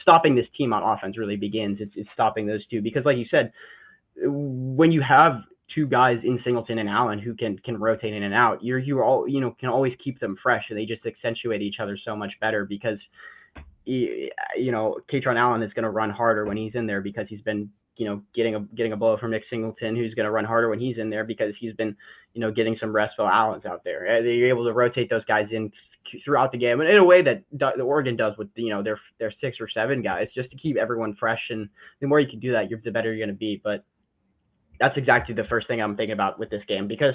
stopping this team on offense really begins. It's stopping those two because, like you said, when you have two guys in Singleton and Allen who can rotate in and out, you all can always keep them fresh, and they just accentuate each other so much better because Katron Allen is going to run harder when he's in there because he's been getting a blow from Nick Singleton, who's going to run harder when he's in there because he's been getting some restful Allens out there. They're able to rotate those guys in throughout the game, and in a way that the Oregon does with their 6 or 7 guys, just to keep everyone fresh. And the more you can do that, the better you're going to be. But that's exactly the first thing I'm thinking about with this game, because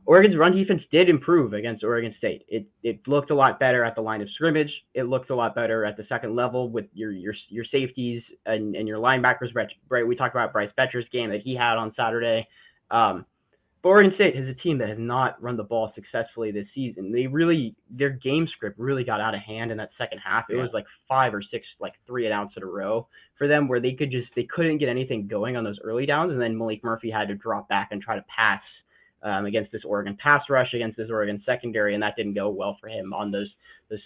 Oregon's run defense did improve against Oregon State. It looked a lot better at the line of scrimmage. It looked a lot better at the second level with your safeties and your linebackers. Right, we talked about Bryce Betcher's game that he had on Saturday. But Oregon State is a team that has not run the ball successfully this season. Their game script really got out of hand in that second half. It was like 5 or 6 3 and outs in a row for them, where they couldn't get anything going on those early downs, and then Malik Murphy had to drop back and try to pass against this Oregon pass rush, against this Oregon secondary, and that didn't go well for him on those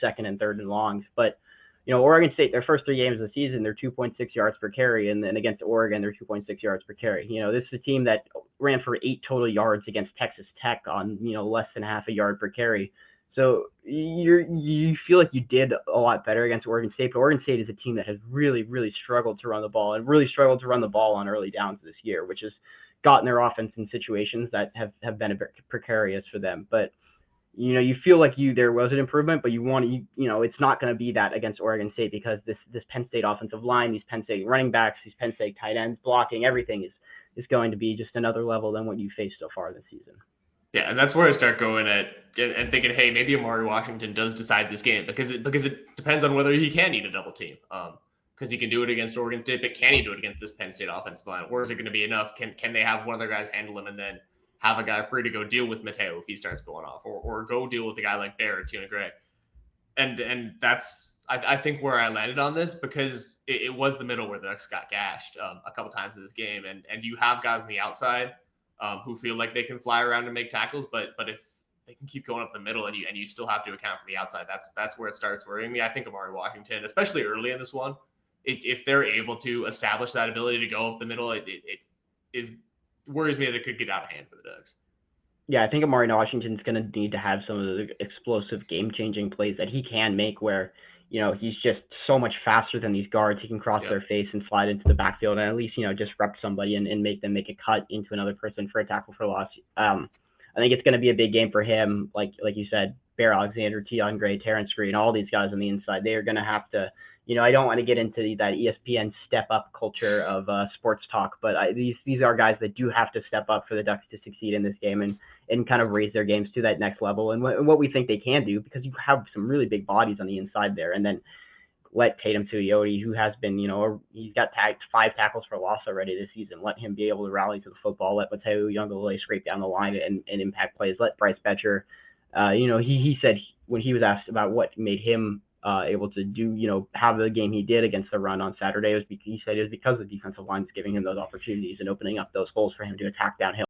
second and third and longs. But Oregon State, their first 3 games of the season, they're 2.6 yards per carry, and then against Oregon, they're 2.6 yards per carry. This is a team that ran for 8 total yards against Texas Tech on less than half a yard per carry. So you feel like you did a lot better against Oregon State, but Oregon State is a team that has really, really struggled to run the ball, and really struggled to run the ball on early downs this year, which has gotten their offense in situations that have been a bit precarious for them. But you feel like there was an improvement, but it's not going to be that against Oregon State, because this Penn State offensive line, these Penn State running backs, these Penn State tight ends, blocking, everything is going to be just another level than what you faced so far this season. Yeah, and that's where I start going at and thinking, hey, maybe Amari Washington does decide this game, because it depends on whether he can eat a double team. Because he can do it against Oregon State, but can he do it against this Penn State offensive line? Or is it going to be enough? Can they have one of their guys handle him and then have a guy free to go deal with Mateo if he starts going off, or go deal with a guy like Bear or Tina Gray? And that's, I think, where I landed on this, because it was the middle where the Ducks got gashed a couple times in this game. And you have guys on the outside who feel like they can fly around and make tackles, but if they can keep going up the middle and you still have to account for the outside, that's where it starts worrying me. I think Amari Washington, especially early in this one, if they're able to establish that ability to go up the middle, it worries me that it could get out of hand for the Ducks. Yeah, I think Amari Washington's going to need to have some of the explosive, game-changing plays that he can make, where he's just so much faster than these guards. He can cross their face and slide into the backfield and at least disrupt somebody and make them make a cut into another person for a tackle for loss. I think it's going to be a big game for him. Like you said, Bear Alexander, Tion Gray, Terrence Green, all these guys on the inside, they are going to have to. I don't want to get into that ESPN step-up culture of sports talk, but these are guys that do have to step up for the Ducks to succeed in this game and kind of raise their games to that next level, and what we think they can do, because you have some really big bodies on the inside there. And then let Tatum Tuioti, who has been, he's got tagged 5 tackles for loss already this season, let him be able to rally to the football. Let Mateo Youngale scrape down the line and impact plays. Let Bryce Betcher, he said when he was asked about what made him able to do, have the game he did against the run on Saturday, he said it was because the defensive line is giving him those opportunities and opening up those holes for him to attack downhill.